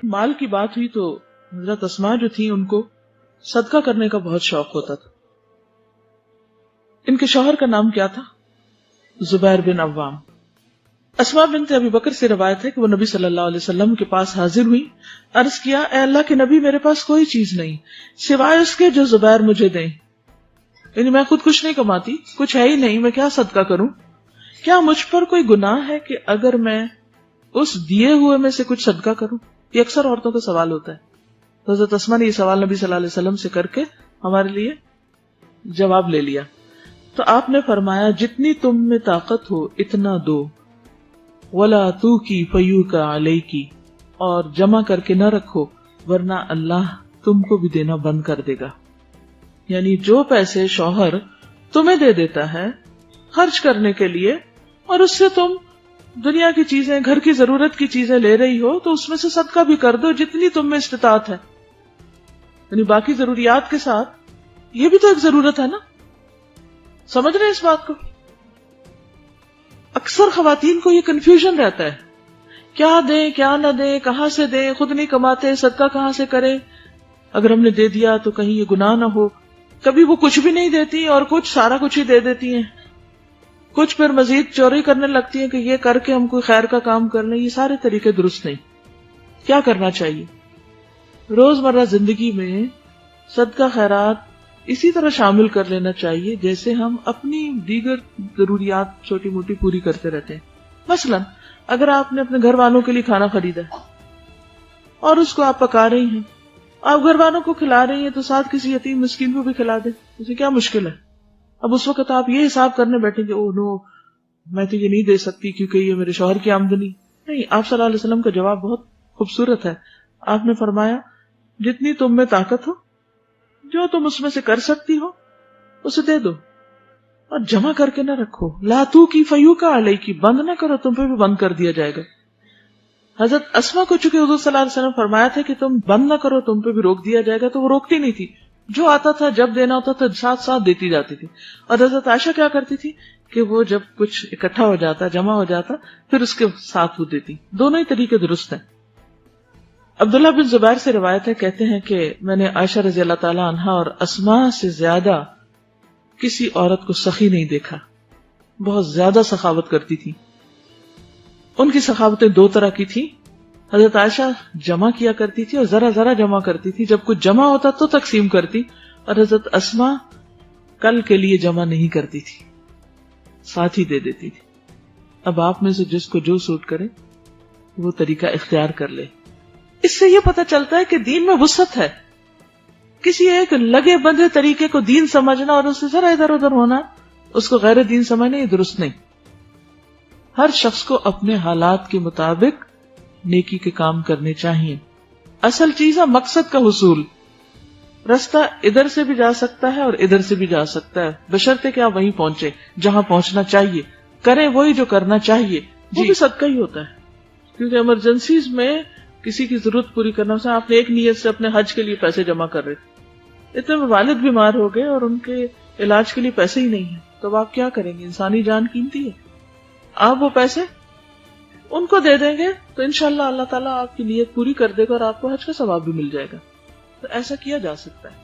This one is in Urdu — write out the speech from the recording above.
مال کی بات ہوئی تو حضرت اسماء جو تھی ان کو صدقہ کرنے کا بہت شوق ہوتا تھا. ان کے شوہر کا نام کیا تھا؟ زبیر بن عوام. اسماء بنت ابی بکر سے روایت ہے کہ وہ نبی صلی اللہ علیہ وسلم کے پاس حاضر ہوئی. عرض کیا اے اللہ کے نبی میرے پاس کوئی چیز نہیں سوائے اس کے جو زبیر مجھے دیں. یعنی میں خود کچھ نہیں کماتی, کچھ ہے ہی نہیں, میں کیا صدقہ کروں؟ کیا مجھ پر کوئی گناہ ہے کہ اگر میں اس دیے ہوئے میں سے کچھ صدقہ کروں؟ یہ اکثر عورتوں کا سوال ہوتا ہے. تو حضرت اسماء نے یہ سوال نبی صلی اللہ علیہ وسلم سے کر کے ہمارے لیے جواب لے لیا. تو آپ نے فرمایا جتنی تم میں طاقت ہو اتنا دو, وَلَا تُوْكِي فَيُوكَ عَلَيْكِ, اور جمع کر کے نہ رکھو ورنہ اللہ تم کو بھی دینا بند کر دے گا. یعنی جو پیسے شوہر تمہیں دے دیتا ہے خرچ کرنے کے لیے اور اس سے تم دنیا کی چیزیں, گھر کی ضرورت کی چیزیں لے رہی ہو تو اس میں سے صدقہ بھی کر دو جتنی تم میں استطاعت ہے. یعنی باقی ضروریات کے ساتھ یہ بھی تو ایک ضرورت ہے نا. سمجھ رہے ہیں اس بات کو؟ اکثر خواتین کو یہ کنفیوژن رہتا ہے, کیا دیں کیا نہ دیں, کہاں سے دیں, خود نہیں کماتے صدقہ کہاں سے کریں, اگر ہم نے دے دیا تو کہیں یہ گناہ نہ ہو. کبھی وہ کچھ بھی نہیں دیتی اور کچھ سارا کچھ ہی دے دیتی ہیں, کچھ پھر مزید چوری کرنے لگتی ہیں کہ یہ کر کے ہم کوئی خیر کا کام کر لیں. یہ سارے طریقے درست نہیں. کیا کرنا چاہیے؟ روزمرہ زندگی میں صدقہ خیرات اسی طرح شامل کر لینا چاہیے جیسے ہم اپنی دیگر ضروریات چھوٹی موٹی پوری کرتے رہتے ہیں. مثلا اگر آپ نے اپنے گھر والوں کے لیے کھانا خریدا اور اس کو آپ پکا رہی ہیں, آپ گھر والوں کو کھلا رہی ہیں تو ساتھ کسی یتیم مسکین کو بھی کھلا دیں, اسے کیا مشکل ہے؟ اب اس وقت آپ یہ حساب کرنے بیٹھیں کہ اوہ نو میں تو یہ نہیں دے سکتی کیونکہ یہ میرے شوہر کی آمدنی نہیں. آپ صلی اللہ علیہ وسلم کا جواب بہت خوبصورت ہے. آپ نے فرمایا جتنی تم میں طاقت ہو, جو تم اس میں سے کر سکتی ہو اسے دے دو اور جمع کر کے نہ رکھو. لا تُوْكِي فَيُوكَ عَلَيْكِ, بند نہ کرو, تم پہ بھی بند کر دیا جائے گا. حضرت اسماء کو چونکہ حضور صلی اللہ علیہ وسلم فرمایا تھا کہ تم بند نہ کرو تم پہ بھی روک دیا جائے گا, تو وہ روکتی نہیں تھی. جو آتا تھا جب دینا ہوتا تھا ساتھ ساتھ دیتی جاتی تھی. اور حضرت عائشہ کیا کرتی تھی کہ وہ جب کچھ اکٹھا ہو جاتا جمع ہو جاتا پھر اس کے ساتھ وہ دیتی. دونوں ہی طریقے درست ہیں. عبداللہ بن زبیر سے روایت ہے, کہتے ہیں کہ میں نے عائشہ رضی اللہ تعالی عنہا اور اسماء سے زیادہ کسی عورت کو سخی نہیں دیکھا. بہت زیادہ سخاوت کرتی تھی. ان کی سخاوتیں دو طرح کی تھی. حضرت عائشہ جمع کیا کرتی تھی اور ذرا ذرا جمع کرتی تھی, جب کچھ جمع ہوتا تو تقسیم کرتی, اور حضرت اسماء کل کے لیے جمع نہیں کرتی تھی, ساتھ ہی دے دیتی تھی. اب آپ میں سے جس کو جو سوٹ کرے وہ طریقہ اختیار کر لے. اس سے یہ پتہ چلتا ہے کہ دین میں وسعت ہے. کسی ایک لگے بندھے طریقے کو دین سمجھنا اور اس سے ذرا ادھر ادھر ہونا, اس کو غیر دین سمجھنا, یہ درست نہیں. ہر شخص کو اپنے حالات کے مطابق نیکی کے کام کرنے چاہیے. اصل چیز ہے مقصد کا حصول. رستہ ادھر سے بھی جا سکتا ہے اور ادھر سے بھی جا سکتا ہے, بشرطے کہ آپ وہیں پہنچے جہاں پہنچنا چاہیے, کریں وہی جو کرنا چاہیے. وہ بھی صدقہ ہی ہوتا ہے, کیونکہ ایمرجنسیز میں کسی کی ضرورت پوری کرنا. سے آپ نے ایک نیت سے اپنے حج کے لیے پیسے جمع کر رہے تھے, اتنے میں والد بیمار ہو گئے اور ان کے علاج کے لیے پیسے ہی نہیں ہیں, تو آپ کیا کریں گے؟ انسانی جان قیمتی ہے. آپ وہ پیسے ان کو دے دیں گے تو انشاءاللہ اللہ تعالیٰ آپ کی نیت پوری کر دے گا اور آپ کو حج کا ثواب بھی مل جائے گا. تو ایسا کیا جا سکتا ہے.